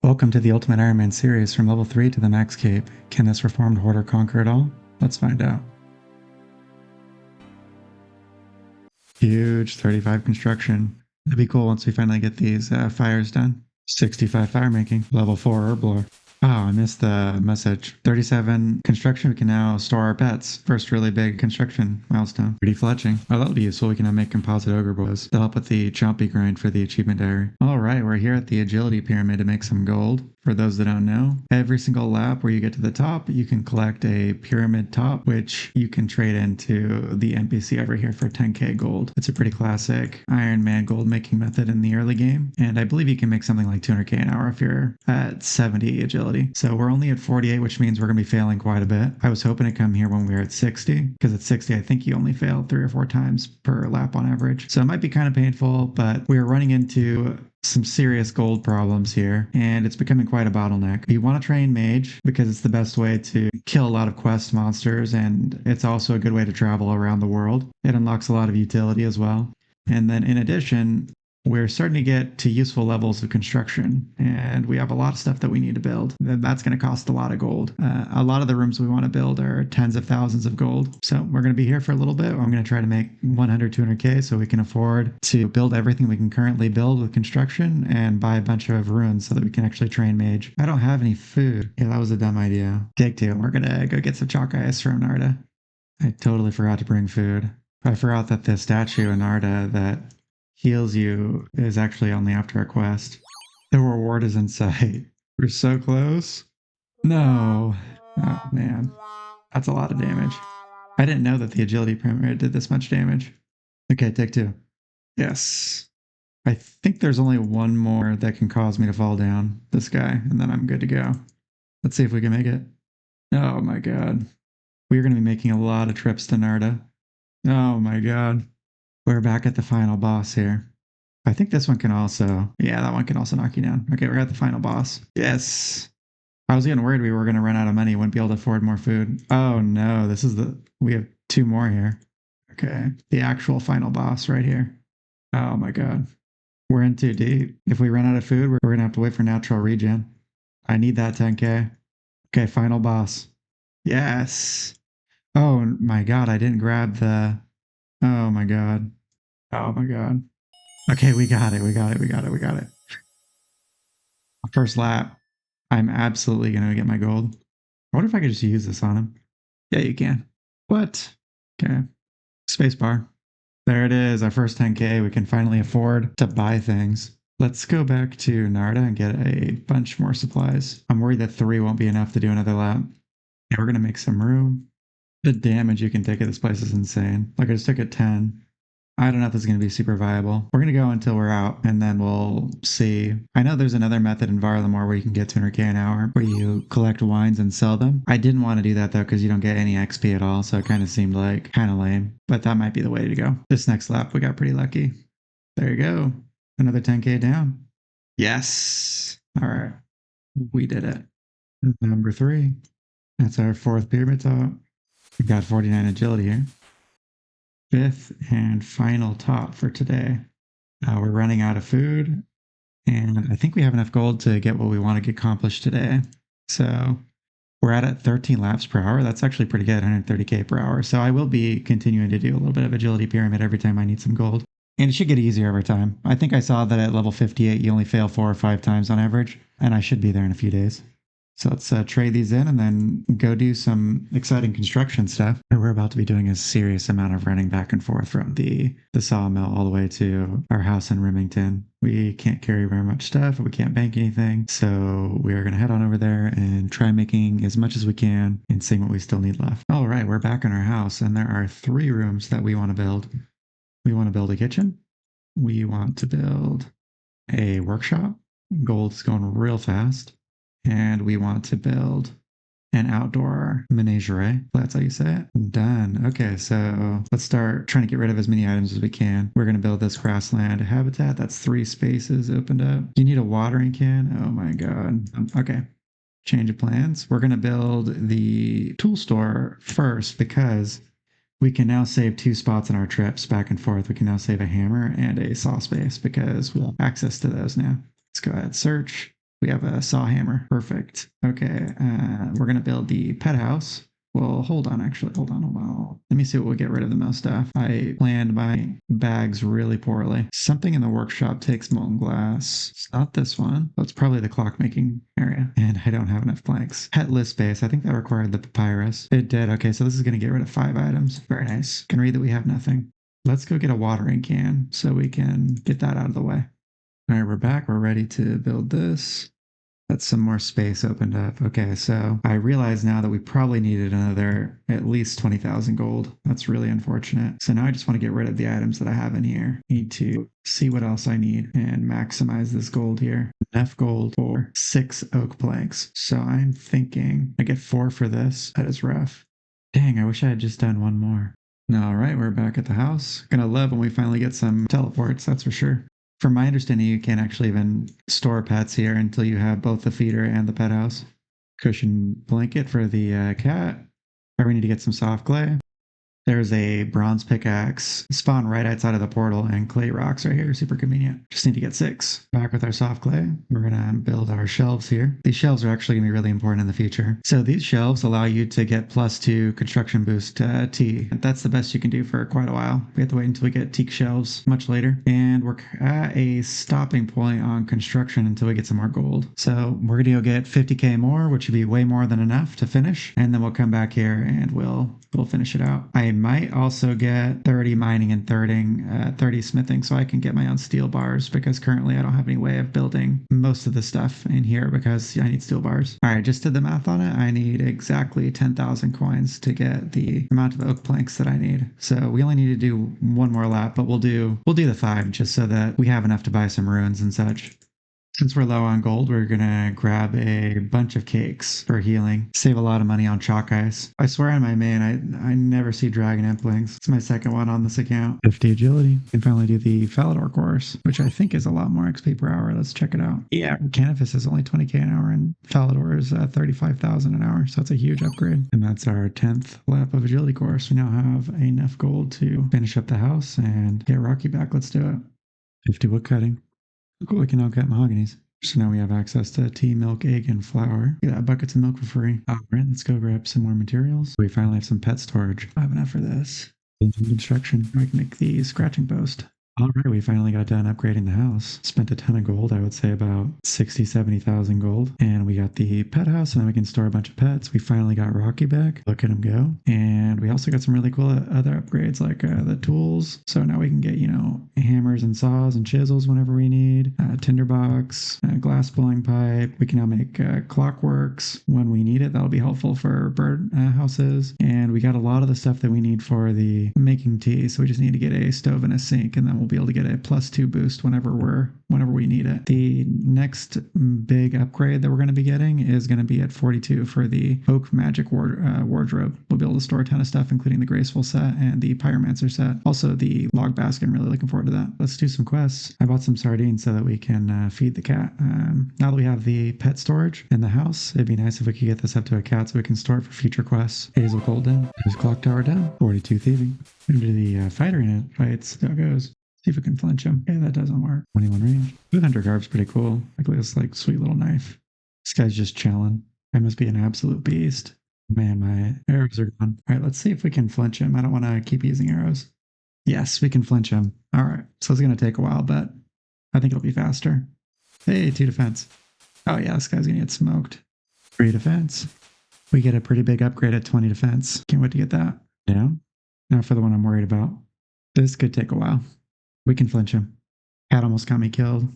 Welcome to the Ultimate Ironman series from level 3 to the Max Cape. Can this reformed hoarder conquer it all? Let's find out. Huge 35 construction. It'd be cool once we finally get these fires done. 65 fire making. Level 4 herb lore. Oh, I missed the message. 37 construction. We can now store our pets. First really big construction milestone. Pretty fletching. Oh, that'll be useful. We can now make composite ogre bows to help with the chompy grind for the achievement diary. All right, we're here at the agility pyramid to make some gold. For those that don't know, every single lap where you get to the top, you can collect a pyramid top, which you can trade into the NPC over here for 10k gold. It's a pretty classic Ironman gold making method in the early game, and I believe you can make something like 200k an hour if you're at 70 agility. So we're only at 48, which means we're going to be failing quite a bit. I was hoping to come here when we were at 60, because at 60, I think you only fail 3 or 4 times per lap on average. So it might be kind of painful, but we're running into some serious gold problems here, and it's becoming quite a bottleneck. You want to train mage because it's the best way to kill a lot of quest monsters, and it's also a good way to travel around the world. It unlocks a lot of utility as well. And then in addition, we're starting to get to useful levels of construction, and we have a lot of stuff that we need to build. That's going to cost a lot of gold. A lot of the rooms we want to build are tens of thousands of gold. So we're going to be here for a little bit. I'm going to try to make 100, 200k so we can afford to build everything we can currently build with construction and buy a bunch of runes so that we can actually train mage. I don't have any food. Yeah, that was a dumb idea. Take 2. We're going to go get some chalk ice from Narda. I totally forgot to bring food. I forgot that the statue in Narda that heals you is actually only after a quest. The reward is in sight. We're so close. No. Oh, man. That's a lot of damage. I didn't know that the agility pyramid did this much damage. Okay, take 2. Yes. I think there's only one more that can cause me to fall down. This guy, and then I'm good to go. Let's see if we can make it. Oh my god. We're going to be making a lot of trips to Narda. Oh my god. We're back at the final boss here. I think this one can also, yeah, that one can also knock you down. Okay, we're at the final boss. Yes. I was getting worried we were going to run out of money, wouldn't be able to afford more food. Oh no, we have 2 more here. Okay, the actual final boss right here. Oh my god. We're in too deep. If we run out of food, we're going to have to wait for natural regen. I need that 10k. Okay, final boss. Yes. Oh my god, I didn't grab the, oh my god. Oh my god. Okay, we got it. We got it. We got it. We got it. First lap. I'm absolutely going to get my gold. I wonder if I could just use this on him. Yeah, you can. What? Okay. Spacebar. There it is. Our first 10k. We can finally afford to buy things. Let's go back to Narda and get a bunch more supplies. I'm worried that 3 won't be enough to do another lap. Yeah, we're going to make some room. The damage you can take at this place is insane. Like I just took it 10. I don't know if this is going to be super viable. We're going to go until we're out, and then we'll see. I know there's another method in Varlamore where you can get 200k an hour, where you collect wines and sell them. I didn't want to do that, though, because you don't get any XP at all, so it kind of seemed like kind of lame. But that might be the way to go. This next lap, we got pretty lucky. There you go. Another 10k down. Yes. All right. We did it. Number 3. That's our 4th pyramid top. We got 49 agility here. 5th and final top for today. We're running out of food, and I think we have enough gold to get what we want to get accomplished today. So we're at 13 laps per hour. That's actually pretty good, 130k per hour. So I will be continuing to do a little bit of agility pyramid every time I need some gold. And it should get easier over time. I think I saw that at level 58, you only fail 4 or 5 times on average, and I should be there in a few days. So let's trade these in and then go do some exciting construction stuff. We're about to be doing a serious amount of running back and forth from the sawmill all the way to our house in Remington. We can't carry very much stuff. We can't bank anything. So we are going to head on over there and try making as much as we can and seeing what we still need left. All right, we're back in our house, and there are 3 rooms that we want to build. We want to build a kitchen. We want to build a workshop. Gold is going real fast. And we want to build an outdoor menagerie. That's how you say it. Done. Okay, so let's start trying to get rid of as many items as we can. We're going to build this grassland habitat. That's 3 spaces opened up. You need a watering can. Oh my god. Okay. Change of plans. We're going to build the tool store first because we can now save 2 spots in our trips back and forth. We can now save a hammer and a saw space because we'll have access to those now. Let's go ahead and search. We have a saw hammer. Perfect. Okay, we're gonna build the pet house. Well, hold on, actually. Hold on. Let me see what will get rid of the most stuff. I planned my bags really poorly. Something in the workshop takes molten glass. It's not this one. That's probably the clockmaking area. And I don't have enough planks. Pet list space. I think that required the papyrus. It did. Okay, so this is going to get rid of 5 items. Very nice. Can read that we have nothing. Let's go get a watering can so we can get that out of the way. All right, we're back. We're ready to build this. That's some more space opened up. Okay, so I realize now that we probably needed another at least 20,000 gold. That's really unfortunate. So now I just want to get rid of the items that I have in here. Need to see what else I need and maximize this gold here. Enough gold for 6 oak planks. So I'm thinking I get 4 for this. That is rough. Dang, I wish I had just done one more. All right, we're back at the house. Gonna love when we finally get some teleports, that's for sure. From my understanding, you can't actually even store pets here until you have both the feeder and the pet house. Cushion blanket for the cat. We need to get some soft clay. There's a bronze pickaxe spawn right outside of the portal and clay rocks right here. Super convenient. Just need to get 6. Back with our soft clay. We're going to build our shelves here. These shelves are actually going to be really important in the future. So these shelves allow you to get +2 construction boost T. That's the best you can do for quite a while. We have to wait until we get teak shelves much later. And we're at a stopping point on construction until we get some more gold. So we're going to go get 50k more, which would be way more than enough to finish. And then we'll come back here and we'll finish it out. I might also get 30 mining and 30 smithing so I can get my own steel bars because currently I don't have any way of building most of the stuff in here because I need steel bars. All right, just did the math on it. I need exactly 10,000 coins to get the amount of oak planks that I need. So we only need to do one more lap, but we'll do the 5 just so that we have enough to buy some ruins and such. Since we're low on gold, we're gonna grab a bunch of cakes for healing. Save a lot of money on chalk ice. I swear on my main, I never see dragon implings. It's my second one on this account. 50 agility. You can finally do the Falador course, which I think is a lot more XP per hour. Let's check it out. Yeah, Canifis is only 20k an hour and Falador is 35,000 an hour. So that's a huge upgrade. And that's our 10th lap of agility course. We now have enough gold to finish up the house and get Rocky back. Let's do it. 50 wood cutting. Cool, we can now get mahoganies. So now we have access to tea, milk, egg, and flour. Yeah, buckets of milk for free. All right, let's go grab some more materials. We finally have some pet storage. I have enough for this. Construction. We can make the scratching post. All right, we finally got done upgrading the house. Spent a ton of gold, I would say about 60, 70,000 gold. And we got the pet house, and then we can store a bunch of pets. We finally got Rocky back. Look at him go. And we also got some really cool other upgrades like the tools. So now we can get, hammers and saws and chisels whenever we need. Tinderbox, glass blowing pipe. We can now make clockworks when we need it. That'll be helpful for bird houses. And we got a lot of the stuff that we need for the making tea. So we just need to get a stove and a sink, and then we'll be able to get a +2 boost whenever we need it. The next big upgrade that we're going to be getting is going to be at 42 for the oak magic wardrobe. We'll be able to store a ton of stuff, including the graceful set and the pyromancer set. Also the log basket. I'm really looking forward to that. Let's do some quests. I bought some sardines so that we can feed the cat. Now that we have the pet storage in the house, it'd be nice if we could get this up to a cat so we can store it for future quests. Hazel Cold down. There's Clock Tower down. 42 thieving. Into the fighter in it. Fights. How it goes. See if we can flinch him. Okay, that doesn't work. 21 range. Blue Hunter Garb's pretty cool. Like this sweet little knife. This guy's just chilling. I must be an absolute beast. Man, my arrows are gone. All right, let's see if we can flinch him. I don't want to keep using arrows. Yes, we can flinch him. All right, so it's going to take a while, but I think it'll be faster. Hey, 2 defense. Oh yeah, this guy's going to get smoked. 3 defense. We get a pretty big upgrade at 20 defense. Can't wait to get that. Yeah. Now for the one I'm worried about. This could take a while. We can flinch him. Cat almost got me killed.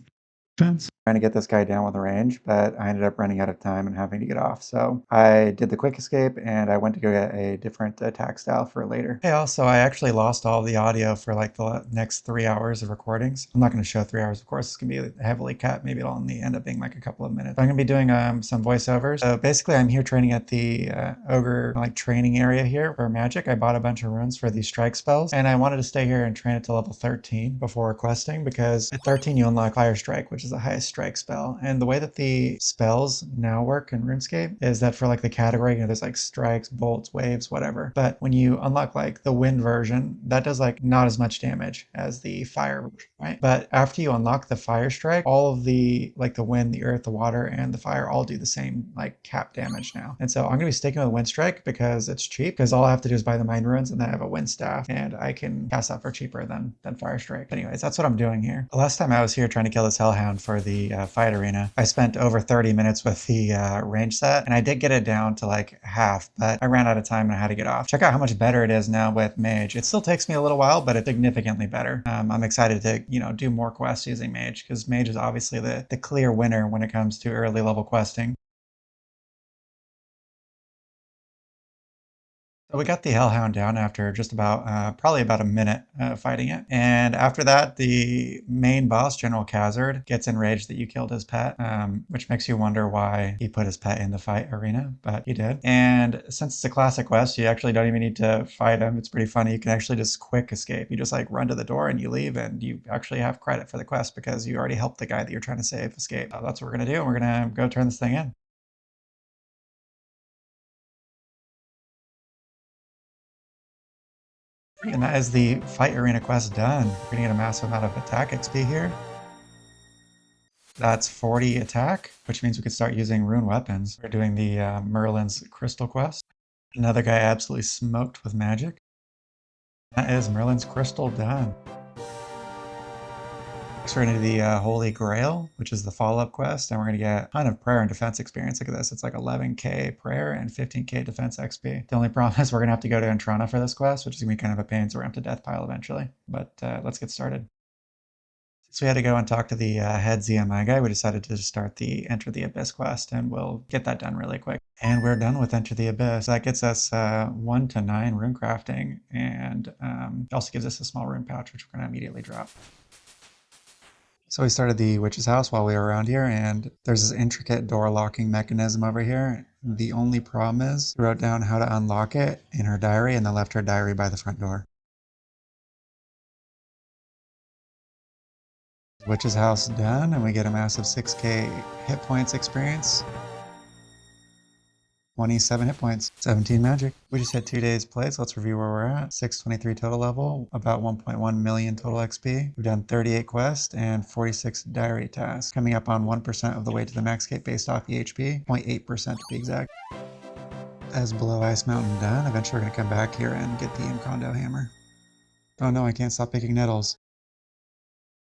Fence. Trying to get this guy down with a range, but I ended up running out of time and having to get off. So I did the quick escape and I went to go get a different attack style for later. Hey, also, I actually lost all the audio for the next 3 hours of recordings. I'm not going to show 3 hours, of course. It's going to be heavily cut. Maybe it'll only end up being a couple of minutes. I'm going to be doing some voiceovers. So basically, I'm here training at the ogre training area here for magic. I bought a bunch of runes for these strike spells, and I wanted to stay here and train it to level 13 before questing because at 13 you unlock Fire Strike, which is is the highest strike spell. And the way that the spells now work in RuneScape is that for like the category, there's like strikes, bolts, waves, whatever. But when you unlock like the wind version, that does like not as much damage as the fire version, right? But after you unlock the fire strike, all of the like the wind, the earth, the water, and the fire all do the same like cap damage now. And so I'm gonna be sticking with wind strike because it's cheap. Because all I have to do is buy the mind runes, and then I have a wind staff, and I can cast that for cheaper than fire strike. But anyways, that's what I'm doing here. The last time I was here trying to kill this hellhound for the fight arena, I spent over 30 minutes with the range set, and I did get it down to like half, but I ran out of time and I had to get off. Check out how much better it is now with mage. It still takes me a little while, but it's significantly better. I'm excited to do more quests using mage, because mage is obviously the clear winner when it comes to early level questing. So we got the Hellhound down after just about probably about a minute fighting it. And after that, the main boss, General Khazard, gets enraged that you killed his pet, which makes you wonder why he put his pet in the fight arena, but he did. And since it's a classic quest, you actually don't even need to fight him. It's pretty funny. You can actually just quick escape. You just like run to the door and you leave, and you actually have credit for the quest because you already helped the guy that you're trying to save escape. That's what we're going to do. And we're going to go turn this thing in. And that is the fight arena quest done. We're gonna get a massive amount of attack XP here. That's 40 attack, which means we could start using rune weapons. We're doing the Merlin's crystal quest. Another guy absolutely smoked with magic. That is Merlin's crystal done. Next we're gonna do the Holy Grail, which is the follow-up quest, and we're gonna get a ton of prayer and defense experience. Look at this, it's like 11k prayer and 15k defense XP. The only problem is we're gonna have to go to Entrana for this quest, which is gonna be kind of a pain, so we're gonna have to death pile eventually. But let's get started. Since we had to go and talk to the head ZMI guy, we decided to start the Enter the Abyss quest, and we'll get that done really quick. And we're done with Enter the Abyss. That gets us 1 to 9 rune crafting, and it also gives us a small rune pouch, which we're going to immediately drop. So we started the witch's house while we were around here, and there's this intricate door locking mechanism over here. The only problem is she wrote down how to unlock it in her diary and then left her diary by the front door. Witch's house done, and we get a massive 6k hit points experience. 27 hit points, 17 magic. We just had 2 days play, so let's review where we're at. 623 total level, about 1.1 million total XP. We've done 38 quests and 46 diary tasks, coming up on 1% of the way to the max cape based off EHP, 0.8% to be exact. As below Ice Mountain done, eventually we're going to come back here and get the Imcondo hammer. Oh no, I can't stop picking nettles.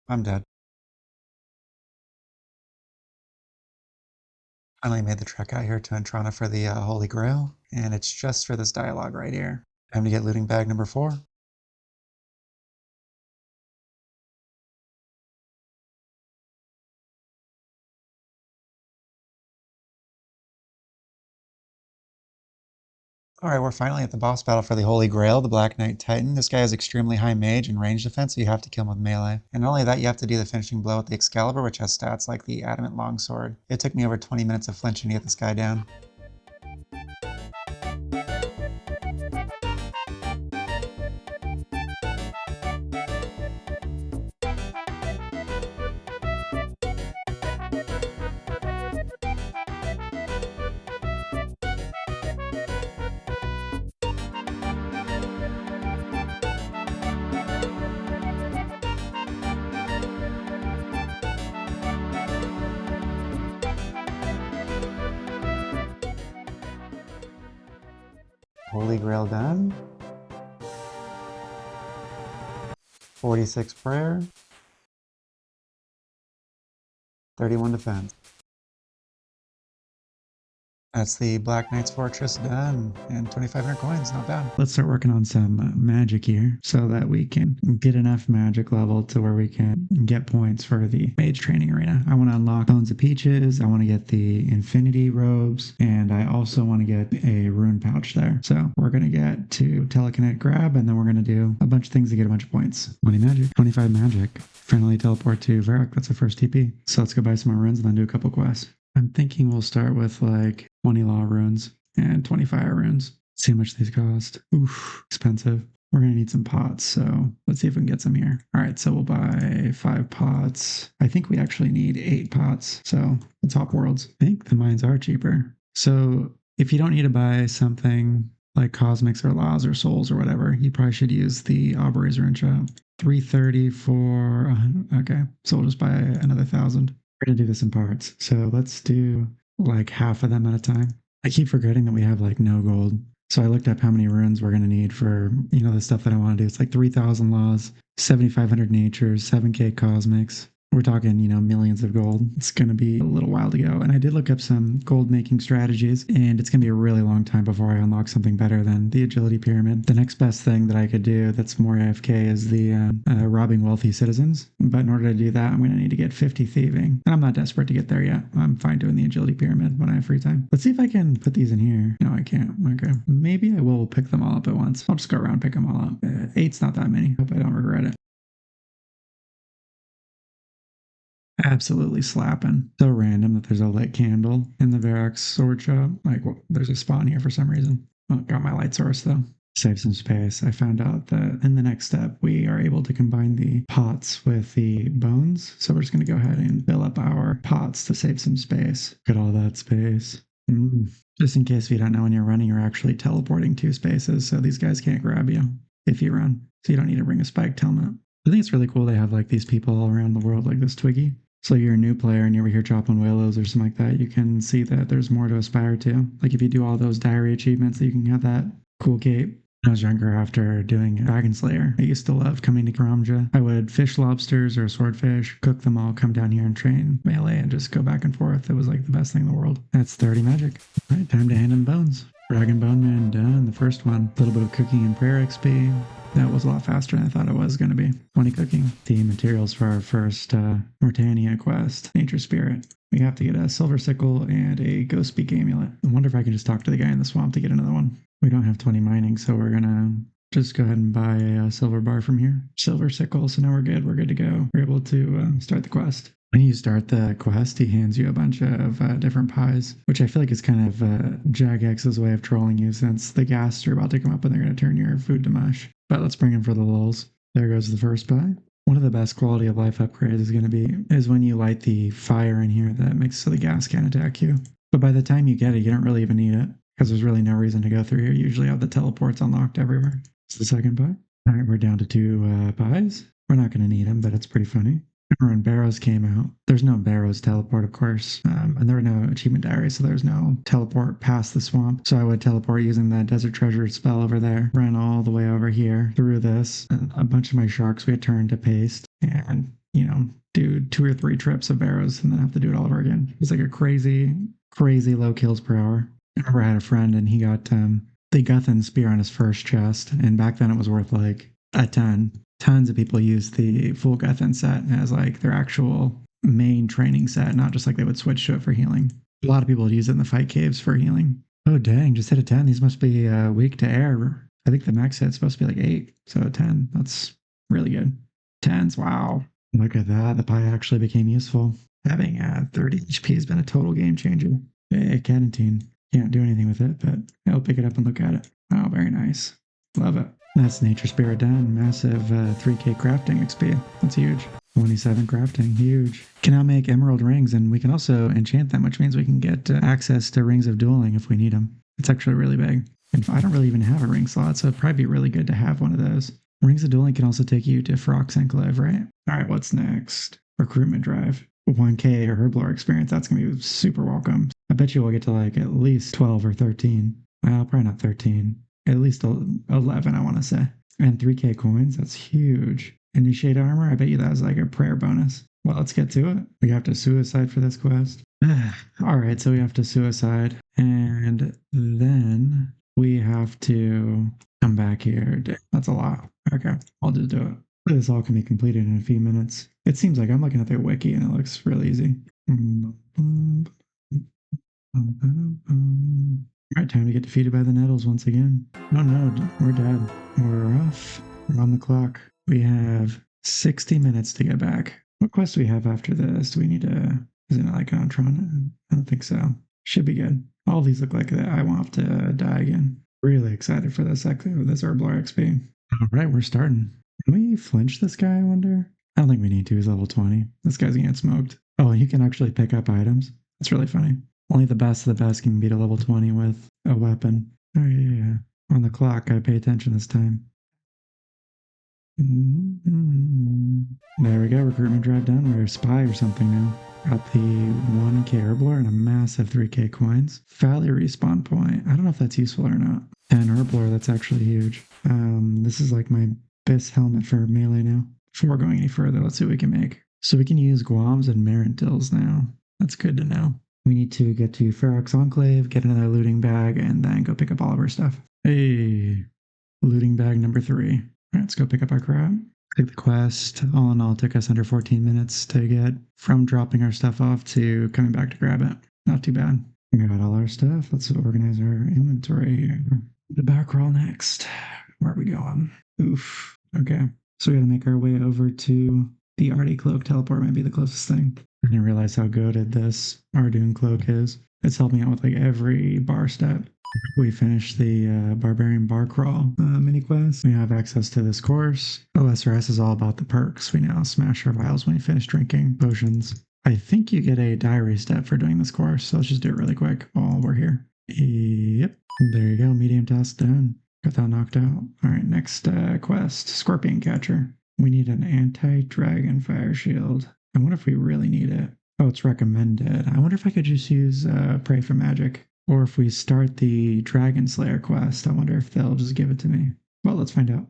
I'm dead. Finally made the trek out here to Entrana for the Holy Grail, and it's just for this dialogue right here. Time to get looting bag number 4. Alright, we're finally at the boss battle for the Holy Grail, the Black Knight Titan. This guy has extremely high mage and range defense, so you have to kill him with melee. And not only that, you have to do the finishing blow with the Excalibur, which has stats like the Adamant Longsword. It took me over 20 minutes of flinching to get this guy down. Holy Grail done. 46 prayer. 31 defense. That's the Black Knight's Fortress done, and 2,500 coins, not bad. Let's start working on some magic here so that we can get enough magic level to where we can get points for the mage training arena. I want to unlock Bones of Peaches, I want to get the Infinity Robes, and I also want to get a rune pouch there. So we're going to get to Telekinetic Grab, and then we're going to do a bunch of things to get a bunch of points. 20 magic, 25 magic. Finally teleport to Varrock, that's our first TP. So let's go buy some more runes and then do a couple quests. I'm thinking we'll start with like 20 law runes and 20 fire runes. See how much these cost. Oof, expensive. we're going to need some pots. So let's see if we can get some here. All right. So we'll buy 5 pots. I think we actually need 8 pots. So the top worlds. I think the mines are cheaper. So if you don't need to buy something like cosmics or laws or souls or whatever, you probably should use the Aubrey's rune shop. 330 for, okay. So we'll just buy another 1,000. We're going to do this in parts. So let's do like half of them at a time. I keep forgetting that we have like no gold. So I looked up how many runes we're going to need for, the stuff that I want to do. It's like 3,000 laws, 7,500 natures, 7K cosmics. We're talking, millions of gold. It's going to be a little while to go. And I did look up some gold making strategies, and it's going to be a really long time before I unlock something better than the agility pyramid. The next best thing that I could do that's more AFK is the robbing wealthy citizens. But in order to do that, I'm going to need to get 50 thieving. And I'm not desperate to get there yet. I'm fine doing the agility pyramid when I have free time. Let's see if I can put these in here. No, I can't. Okay. Maybe I will pick them all up at once. I'll just go around and pick them all up. 8's not that many. Hope I don't regret it. Absolutely slapping. So random that there's a lit candle in the Varrock's sword shop. Like, well, there's a spawn here for some reason. Oh, got my light source though. Save some space. I found out that in the next step, we are able to combine the pots with the bones. So we're just going to go ahead and fill up our pots to save some space. Look at all that space. Just in case you don't know, when you're running, you're actually teleporting 2 spaces. So these guys can't grab you if you run. So you don't need to bring a spiked helmet. I think it's really cool they have like these people all around the world like this Twiggy. So you're a new player and you're over here chopping willows or something like that, you can see that there's more to aspire to. Like if you do all those diary achievements, you can have that cool cape. When I was younger, after doing Dragon Slayer, I used to love coming to Karamja. I would fish lobsters or swordfish, cook them all, come down here and train melee and just go back and forth. It was like the best thing in the world. That's 30 magic. All right, time to hand in bones. Dragon Bone Man done, the first one. A little bit of cooking and prayer XP. That was a lot faster than I thought it was going to be. 20 cooking. The materials for our first Mortania quest, Nature Spirit. We have to get a Silver Sickle and a Ghost Speak Amulet. I wonder if I can just talk to the guy in the swamp to get another one. We don't have 20 mining, so we're going to just go ahead and buy a silver bar from here. Silver Sickle, so now we're good. We're good to go. We're able to start the quest. When you start the quest, he hands you a bunch of different pies, which I feel like is kind of Jagex's way of trolling you, since the ghasts are about to come up and they're going to turn your food to mush. But let's bring him for the lulz. There goes the first pie. One of the best quality of life upgrades is when you light the fire in here that makes so the ghast can't attack you. But by the time you get it, you don't really even need it, because there's really no reason to go through here. You usually have the teleports unlocked everywhere. It's the second pie. All right, we're down to 2 pies. We're not going to need them, but it's pretty funny. Remember when Barrows came out? There's no Barrows teleport, of course, and there were no achievement diaries, so there's no teleport past the swamp. So I would teleport using the Desert Treasure spell over there, run all the way over here through this, and a bunch of my sharks we had turned to paste, and, do 2 or 3 trips of Barrows and then have to do it all over again. It's like a crazy, crazy low kills per hour. I remember I had a friend and he got the Guthan spear on his first chest, and back then it was worth like a ton. Tons of people use the full Guthan set as like their actual main training set, not just like they would switch to it for healing. A lot of people would use it in the fight caves for healing. Oh dang, just hit a 10. These must be weak to air. I think the max hit's supposed to be like 8, so a 10. That's really good. 10s, wow. Look at that, the pie actually became useful. Having 30 HP has been a total game changer. Hey, Cadentine. Can't do anything with it, but I'll pick it up and look at it. Oh, very nice. Love it. That's Nature Spirit done. Massive 3K crafting XP. That's huge. 27 crafting. Huge. Can now make emerald rings, and we can also enchant them, which means we can get access to rings of dueling if we need them. It's actually really big. And I don't really even have a ring slot, so it'd probably be really good to have one of those. Rings of dueling can also take you to Frox Enclave, right? All right, what's next? Recruitment drive. 1K or Herblore experience. That's going to be super welcome. I bet you we'll get to like at least 12 or 13. Well, probably not 13. At least 11, I want to say. And 3K coins, that's huge. Initiate armor, I bet you that was like a prayer bonus. Well, let's get to it. We have to suicide for this quest. All right, so we have to suicide. And then we have to come back here. That's a lot. Okay, I'll just do it. This all can be completed in a few minutes. It seems like I'm looking at their wiki and it looks really easy. All right, time to get defeated by the Nettles once again. Oh no, we're dead. We're off. We're on the clock. We have 60 minutes to get back. What quest do we have after this? Do we need to... Is it like Antron? I don't think so. Should be good. All these look like that. I won't have to die again. Really excited for this Herblore XP. All right, we're starting. Can we flinch this guy, I wonder? I don't think we need to. He's level 20. This guy's gonna get smoked. Oh, you can actually pick up items. That's really funny. Only the best of the best can beat a level 20 with a weapon. Oh, yeah. On the clock, I pay attention this time. There we go. Recruitment drive done. We're a spy or something now. Got the 1K Herbler and a massive 3K coins. Valley respawn point. I don't know if that's useful or not. 10 Herbler, that's actually huge. This is like my best helmet for melee now. Before going any further, let's see what we can make. So we can use Guams and Marintils now. That's good to know. We need to get to Ferox Enclave, get another looting bag, and then go pick up all of our stuff. Hey, looting bag number 3. All right, let's go pick up our crap. Take the quest. All in all, it took us under 14 minutes to get from dropping our stuff off to coming back to grab it. Not too bad. We got all our stuff. Let's organize our inventory here. The back roll next. Where are we going? Oof. Okay. So we got to make our way over to the Artie Cloak. Teleport might be the closest thing. I didn't realize how goated this Ardoon Cloak is. It's helping out with like every bar step. We finished the Barbarian Bar Crawl mini quest. We have access to this course. OSRS is all about the perks. We now smash our vials when you finish drinking potions. I think you get a diary step for doing this course, so let's just do it really quick while we're here. Yep, there you go. Medium task done. Got that knocked out. All right, next quest, Scorpion Catcher. We need an anti-dragon fire shield. I wonder if we really need it. Oh, it's recommended. I wonder if I could just use Pray for Magic. Or if we start the Dragon Slayer quest, I wonder if they'll just give it to me. Well, let's find out.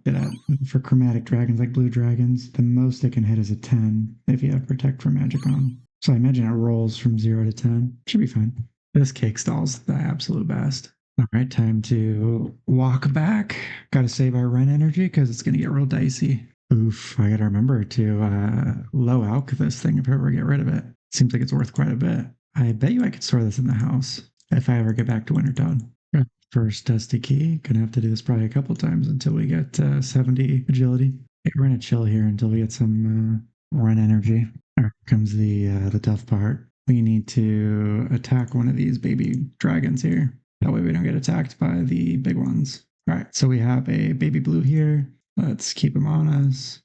For chromatic dragons like blue dragons, the most they can hit is a 10 if you have Protect from Magic on. So I imagine it rolls from 0 to 10. Should be fine. This cake stall's the absolute best. All right, time to walk back. Got to save our run energy because it's going to get real dicey. Oof, I got to remember to low alch this thing if I ever get rid of it. Seems like it's worth quite a bit. I bet you I could store this in the house if I ever get back to Wintertown. First dusty key. Gonna have to do this probably a couple times until we get 70 agility. Okay, we're gonna chill here until we get some run energy. Here comes the tough part. We need to attack one of these baby dragons here. That way we don't get attacked by the big ones. All right, so we have a baby blue here. Let's keep him on us.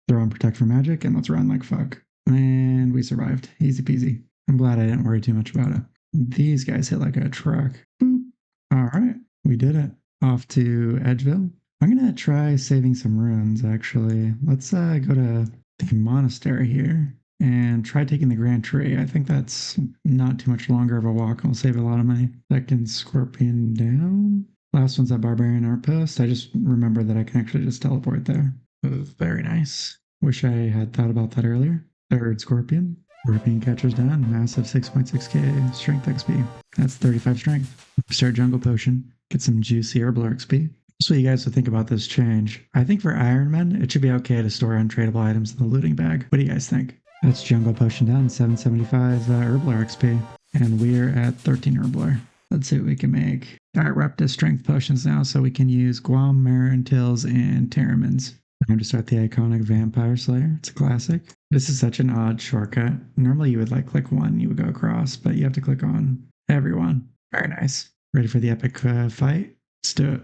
Throw on Protect for Magic, and let's run like fuck. And we survived. Easy peasy. I'm glad I didn't worry too much about it. These guys hit like a truck. Boop. All right, we did it. Off to Edgeville. I'm going to try saving some runes, actually. Let's go to the monastery here and try taking the Grand Tree. I think that's not too much longer of a walk. We'll save a lot of money. Second Scorpion down. Last one's at Barbarian Outpost. I just remember that I can actually just teleport there. Very nice. Wish I had thought about that earlier. Third Scorpion. Scorpion Catcher's done. Massive 6.6k strength XP. That's 35 strength. Start Jungle Potion. Get some juicy Herbler XP. So you guys would think about this change. I think for Ironman, it should be okay to store untradeable items in the looting bag. What do you guys think? That's Jungle Potion done. 775 Herbler XP. And we're at 13 Herbler. Let's see what we can make. All right, we're up to strength potions now, so we can use Guam, Marintils, and Terramins. Time to start the iconic Vampire Slayer. It's a classic. This is such an odd shortcut. Normally you would like click one, you would go across, but you have to click on everyone. Very nice. Ready for the epic fight? Let's do it.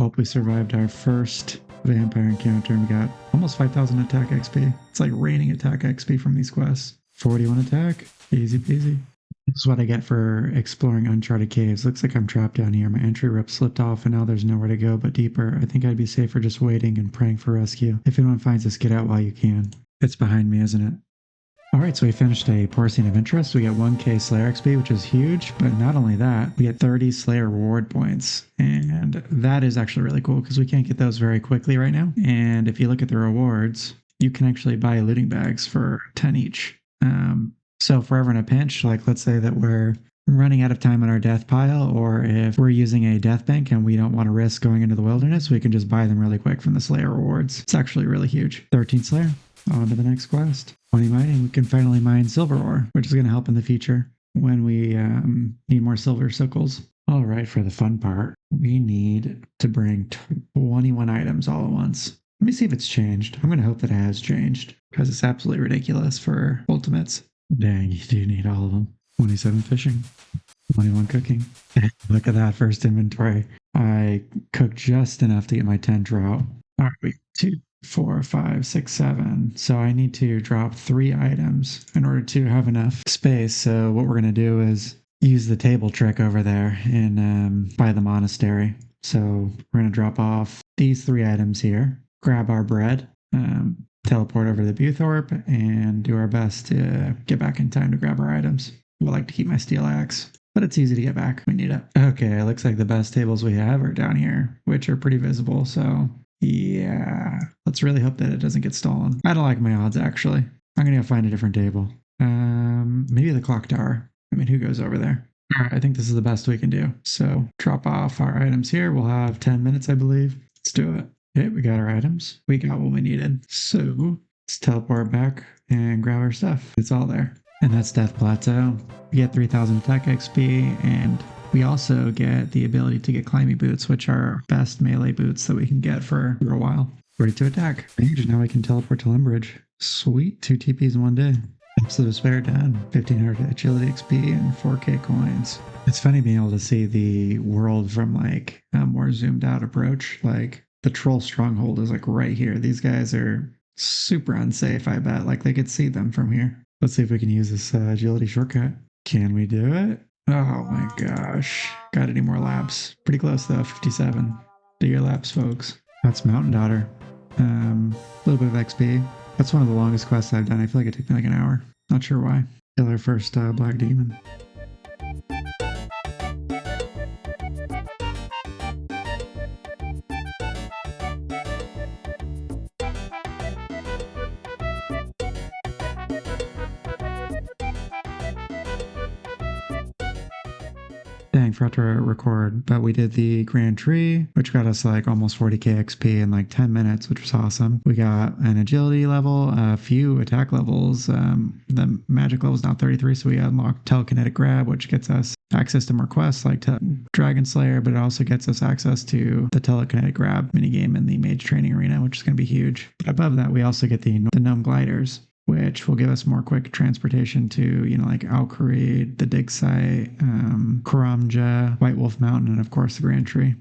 Hope we survived our first vampire encounter and we got almost 5,000 attack XP. It's like raining attack XP from these quests. 41 attack. Easy peasy. This is what I get for exploring uncharted caves. Looks like I'm trapped down here. My entry rope slipped off and now there's nowhere to go but deeper. I think I'd be safer just waiting and praying for rescue. If anyone finds us, get out while you can. It's behind me, isn't it? Alright, so we finished a Porcine of Interest. We get 1k Slayer XP, which is huge, but not only that, we get 30 Slayer reward points. And that is actually really cool because we can't get those very quickly right now. And if you look at the rewards, you can actually buy looting bags for 10 each. So if we're ever in a pinch, like let's say that we're running out of time on our death pile, or if we're using a death bank and we don't want to risk going into the wilderness, we can just buy them really quick from the Slayer rewards. It's actually really huge. 13 Slayer. On to the next quest. 20 mining. We can finally mine silver ore, which is going to help in the future when we need more silver sickles. All right, for the fun part, we need to bring 21 items all at once. Let me see if it's changed. I'm going to hope that it has changed because it's absolutely ridiculous for ultimates. Dang, you do need all of them. 27 fishing, 21 cooking. Look at that first inventory. I cooked just enough to get my 10 out. All right, 2, 4, 5, 6, 7. So I need to drop 3 items in order to have enough space. So what we're going to do is use the table trick over there in by the monastery. So we're going to drop off these 3 items here, grab our bread, teleport over to the Buthorpe, and do our best to get back in time to grab our items. I like to keep my steel axe, but it's easy to get back. We need it. Okay, it looks like the best tables we have are down here, which are pretty visible. So yeah, let's really hope that it doesn't get stolen. I don't like my odds, actually. I'm gonna go find a different table. Maybe the clock tower. I mean, who goes over there? All right, I think this is the best we can do. So drop off our items here. We'll have 10 minutes, I believe. Let's do it. Okay, we got our items. We got what we needed. So let's teleport back and grab our stuff. It's all there. And that's Death Plateau. We get 3,000 Tech XP, and we also get the ability to get climbing boots, which are our best melee boots that we can get for a while. Ready to attack. Mage, now we can teleport to Lumbridge. Sweet, 2 TPs in one day. Absolute Despair done. 1,500 agility XP and 4K coins. It's funny being able to see the world from like a more zoomed out approach. Like the troll stronghold is like right here. These guys are super unsafe, I bet. Like they could see them from here. Let's see if we can use this agility shortcut. Can we do it? Oh my gosh. Got any more laps? Pretty close though, 57. Do your laps, folks. That's Mountain Daughter. A little bit of XP. That's one of the longest quests I've done. I feel like it took me like an hour. Not sure why. Kill our first black demon. Dang, forgot to record, but we did the Grand Tree, which got us like almost 40k XP in like 10 minutes, which was awesome. We got an agility level, a few attack levels. The magic level is now 33, so we unlocked telekinetic grab, which gets us access to more quests like Dragon Slayer, but it also gets us access to the telekinetic grab minigame in the mage training arena, which is going to be huge. But above that, we also get the gnome gliders, which will give us more quick transportation to, like Alcarid, the dig site, Karamja, White Wolf Mountain, and of course the Grand Tree.